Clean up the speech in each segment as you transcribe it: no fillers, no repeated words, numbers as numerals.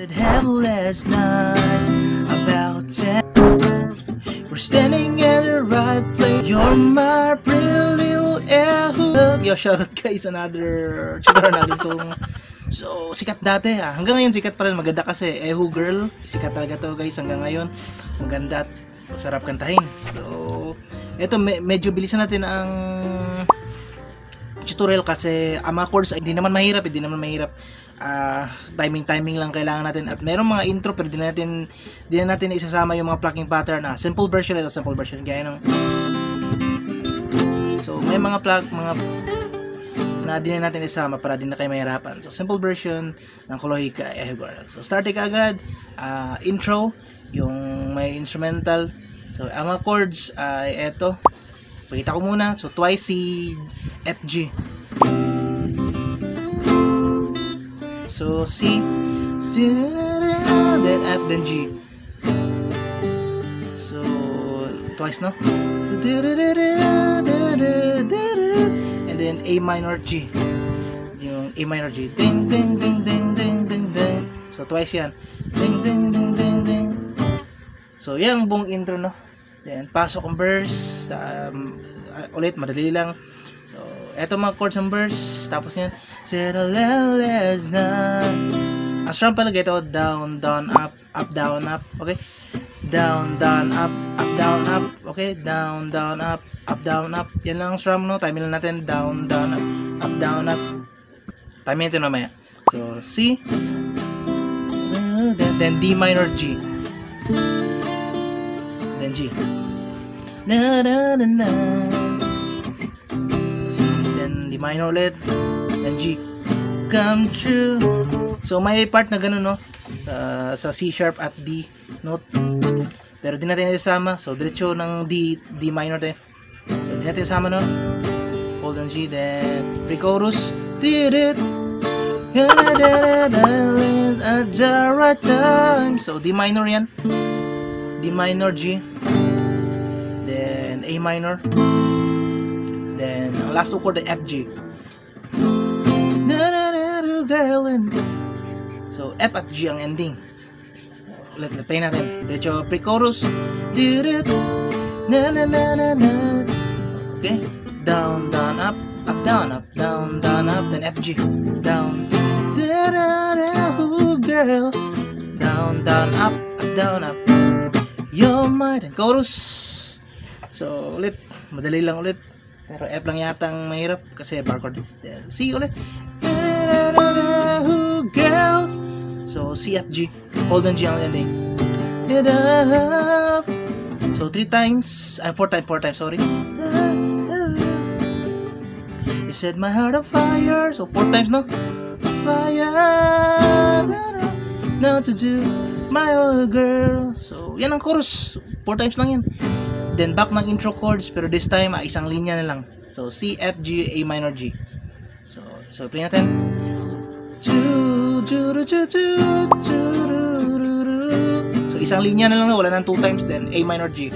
Have last night about 10. We're standing at the right place. You're my pretty little Ehu. Yo, shoutout guys, another song. So, sikat dati hanggang ngayon sikat pa rin, maganda kasi Ehu Girl, sikat talaga to guys hanggang ngayon, maganda at masarap kantahin. So, eto medyo bilisan natin ang tutorial kasi ang mga chords ay hindi naman mahirap. Timing lang kailangan natin at merong mga intro pero di na natin isasama yung mga plucking pattern na simple version gaya ng, so may mga na di na natin isama para di na kayo mahirapan. So simple version ng Kolohika Ehu Girl. So start ka agad, intro, yung may instrumental. So ang mga chords ay eto, pakita ko muna. So twice C, F, G. So C, then F, then G. So twice, no? And then A minor G. Yung A minor G. Ding ding ding ding ding ding ding. So twice yan. Ding ding ding ding ding. So yan ang buong intro, no? Then pasok ang verse. Ulit madali lang. So eto mga chords ng verse. Tapos yan. Said a little less than. Ang strum pala ito, down, down, up, up, down, up. Okay? Down, down, up, down, up. Okay? Down, down, up, down, up. Yan lang ang strum, no? Timing lang natin. Down, down, up, down, up. Timing ito namaya. So, C. Then D minor G. Then G. Na, na, na, na. C. Then D minor ulit. Then G. Come true. So may part na ganun, no? Sa C sharp at D note. Pero di natin isama. So diretso ng D minor din. So di natin isama, no? Hold on G, then pre-chorus. Did it at the right time. So D minor yan. D minor G. Then A minor. Then ang last two chord ay F, G. Girl, and so F at G ang ending. Ulit play natin. Diretso pre-chorus. Na na na na na. Okay. Down, down, up, down, up, down, down, up. Then F, G. Down. Da da da. Girl. Down, down, up, down, up. You're mine. Then chorus. So ulit, madali lang ulit. Pero F lang yata ang mahirap kasi bar chord. Then C ulit. Girls. So C, F, G. Hold on G ang ending. So 4 times, sorry. You set my heart on fire. So 4 times, no? Fire. Now to do my old girl. So yan ang chorus. 4 times lang yan. Then back ng intro chords pero this time isang linya na lang. So C, F, G, A minor G. So play natin. So isang linya na lang, wala nang 2 times. Then A minor G.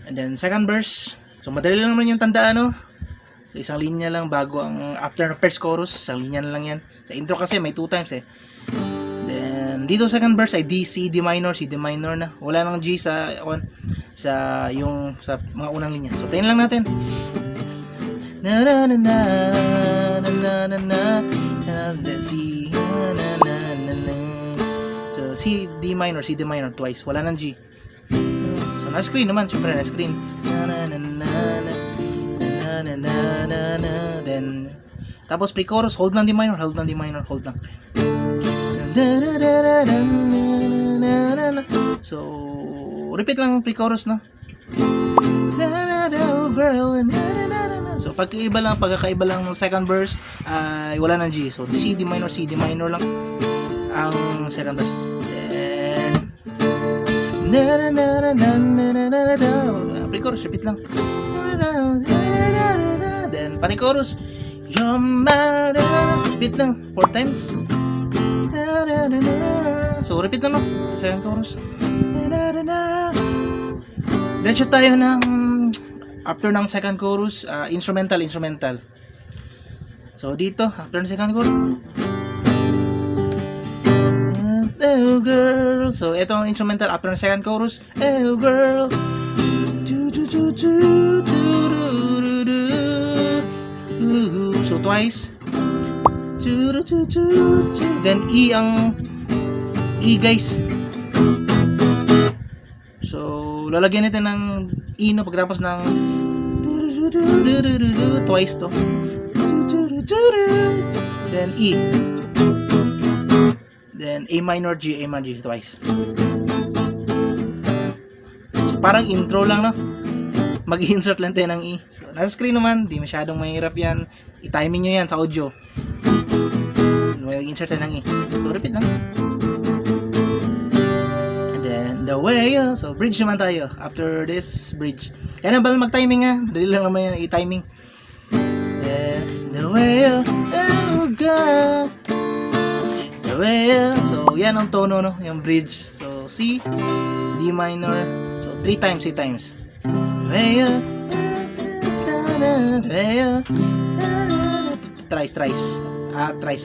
And then second verse. So madali lang naman yung tandaan, no? So isang linya lang bago ang after ng first chorus, isang linya na lang yan. Sa intro kasi may 2 times eh. Then dito second verse ay D, C, D minor, C, D minor na. Wala nang G sa mga unang linya. So play na lang natin. Na na na na na na na na. C na na na na. So C, D minor twice, wala nang G. So na screen naman, syempre na screen. Na na na na na na na na na. Then tapos pre-chorus, hold lang D minor, hold lang. So repeat lang pre-chorus, no? Girl, so pagkakaiba lang ng second verse ay wala nang G. So C, D minor lang ang second verse. Then pre-chorus, repeat lang. Then pati chorus, you're mad, repeat lang 4 times. So repeat lang, no? Second chorus. Diretso tayo ng after ng second chorus, instrumental. So dito, after ng second chorus, So, ito ang instrumental after ng second chorus. Oh girl. So, twice. Then, E guys. So, lalagyan natin ng E no pagkatapos ng twice to. Then E. Then A minor G twice. So, parang intro lang, no? Mag-insert lang tayo ng E. So, nasa screen naman, di masyadong mahirap yan. I-timing nyo yan sa audio. Mag-insert tayo ng E. So, repeat lang. And then, the way, so, bridge naman tayo. After this, bridge. Kaya na ba mag-timing, ha? Madali lang naman yung i-timing. Then, the way, oh God. The way, so, yan ang tono, no? Yung bridge. So, C, D minor. So, 3 times. Thrice.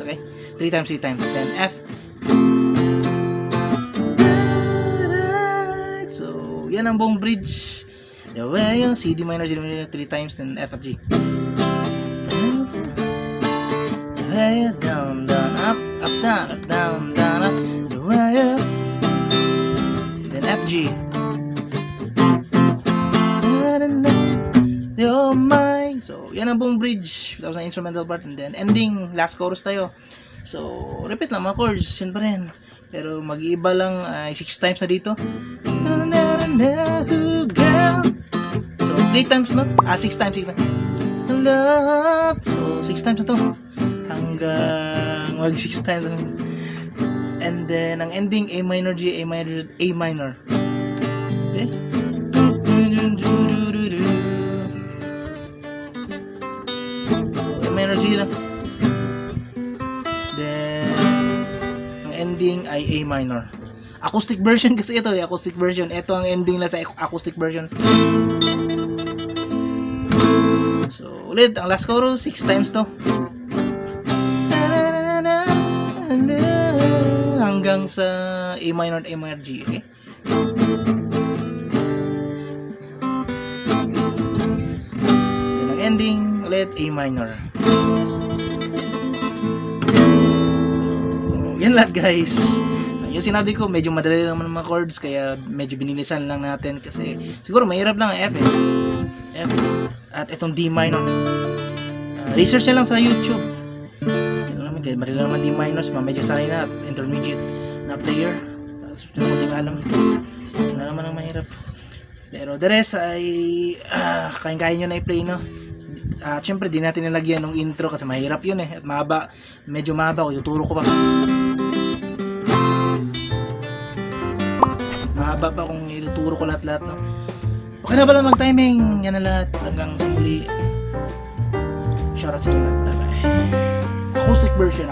Okay? 3 times. Then F. So, yan ang buong bridge. The way, C, D minor, 3 times, then F, G. The way, down, up, down, up. The way, then F, G. Oh my. So, yan ang buong bridge. Tapos na instrumental part. And then, ending. Last chorus tayo. So, repeat lang mga chords. Yun pa rin. Pero, mag-iiba lang 6 times na dito. So, 3 times na. 6 times. Love. So, 6 times na to. Hanggang mag 6 times. And then, ang ending, A minor, G, A minor. Okay? Energy lang. Then, ang ending ay A minor. Acoustic version kasi ito acoustic version. Ito ang ending lang sa acoustic version. So, ulit, ang last chorus, 6 times to. Hanggang sa A minor, G, okay? Then, ang ending, ulit, A minor. So, yan lahat guys. Yung sinabi ko, medyo madali naman mga chords, kaya medyo binilisan lang natin kasi siguro mahirap lang ang F. At itong D minor. Research na lang sa YouTube. Madali naman D minor, medyo sanay na, intermediate na player. Hindi mo alam. Wala naman ang mahirap. Pero the rest ay kaya nyo na i-play, no? Siyempre di natin nilagyan ng intro kasi mahirap yun at mahaba, medyo mahaba, ituturo ko pa mahaba pa kung ituturo ko lahat no? Okay na pala mag-timing, yan na lahat hanggang sa muli. Shoutout sa inyo lahat, bye bye. Acoustic version